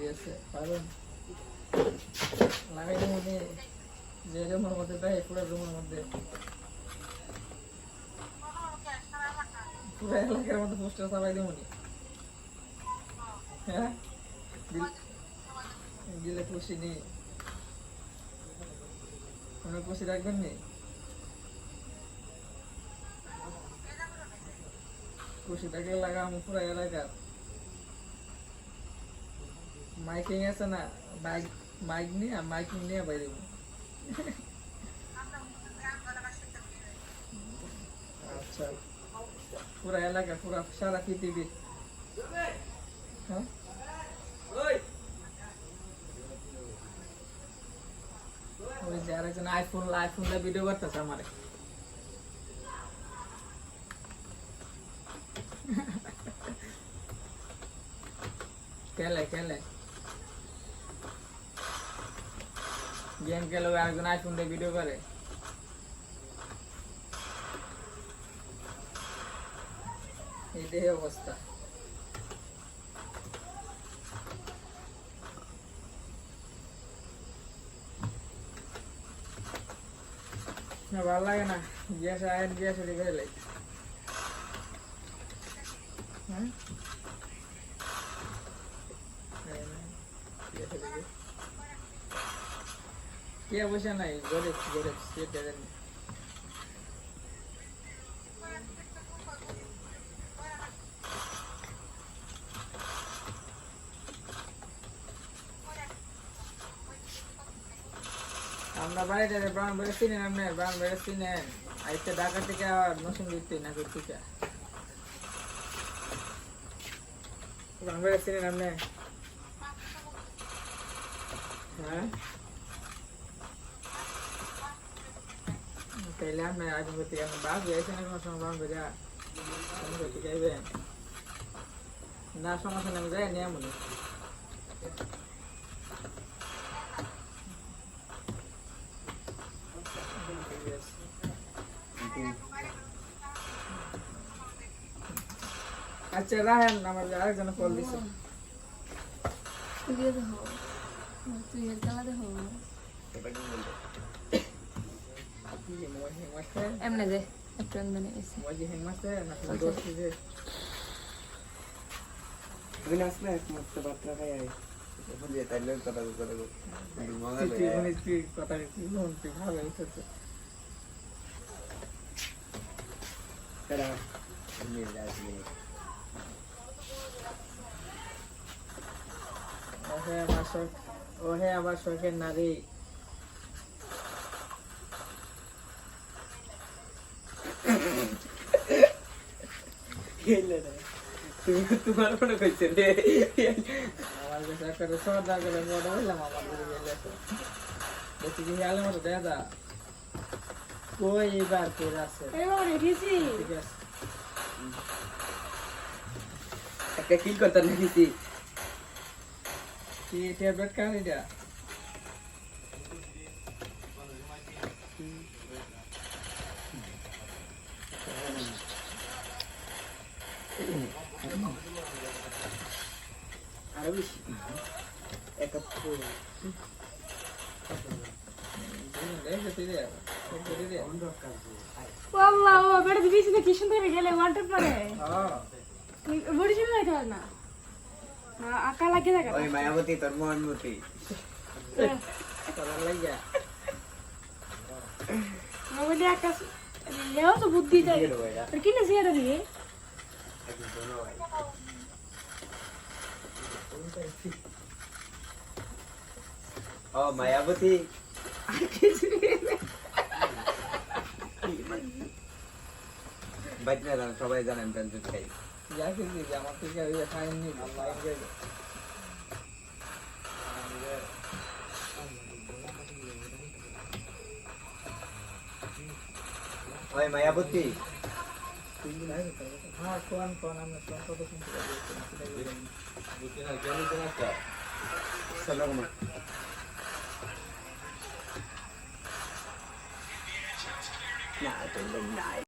আছে পাবেন লাগাই দেবো নি যে রুমের মধ্যে দেয় পুরো রুমের মধ্যে পুরো এলাকার মধ্যে পোস্টার চাপাই দেবো নি হ্যাঁ দিলে খুশি নি কোনো খুশি রাখবেন নি খুশি থাকলে লাগাবো পুরো এলাকার মাইকিং আছে না মাইক নিয়ে মাইকিং নিয়ে বাইরে আচ্ছা পুরা এলাকা পুরা সারা পৃথিবী হ্যাঁ ওই যে আরেকজন আইফোন ভিডিও করতেছে আমারে খেলে গেম খেলে আরেকজন আইফোন দিয়ে ভিডিও করে এই অবস্থা না ভালো লাগে না গ্যাস আয়ের গ্যাস রেখে লাই হ্যাঁ কে বসে নাই গরিব সেটা জানি আমরা বাড়িতে ব্রাউন বেড়ে চিনেন আপনার ব্রাউন বেড়ে চিনেন আইতে ঢাকা থেকে নতুন দিতে না করতে ব্রাউন বেড়ে চিনেন আপনি হ্যাঁ তাইলে আপনার আজ করতে গেলেন বাস গেছে না কোনো সময় ব্রাউন বেড়া করতে যাইবেন না সমস্যা নেই যাই নিয়ে মনে আচ্ছা রাহেন আমার আরেকজন কল দিছে এমনে যে একটু এমনে এসে মজি হেমাসে না দোস্ত যে বিনাশ না একমাত্র বার্তা খাই আই এখন যে তাইলে কথা মজা লাগে তুই কথা কি বলতে ভালো হইছে তারা নিয়ে যাচ্ছে ওহে আমার শখের নারী তোমার মনে করছে রে আমার কাছে একটা সর্দার করে মনে হইলাম আমার দেখি কি আলো মতো দাদা কই এবার করে আছে ঠিক আছে একটা কিল করতে নাকি কি ট্যাবলেট কানি দা আরো বেশি একটা والله هو برد بيسي ده كيشن ده رجاله وانت بره বড়ি ছিল না খায় না আকা লাগে না ওই মায়াবতী তোর মনমতি করার লাগিয়া মোবাইলে আকা লেও তো বুদ্ধি দেয় আর কি না সিয়ারা দিয়ে ও মায়াবতী বাইরে সবাই জানেন পেন্সিল খাই যা কি আমার থেকে খাইনি ওই মায়াবতী হ্যাঁ কোন আমরা কত শুনতে চলো না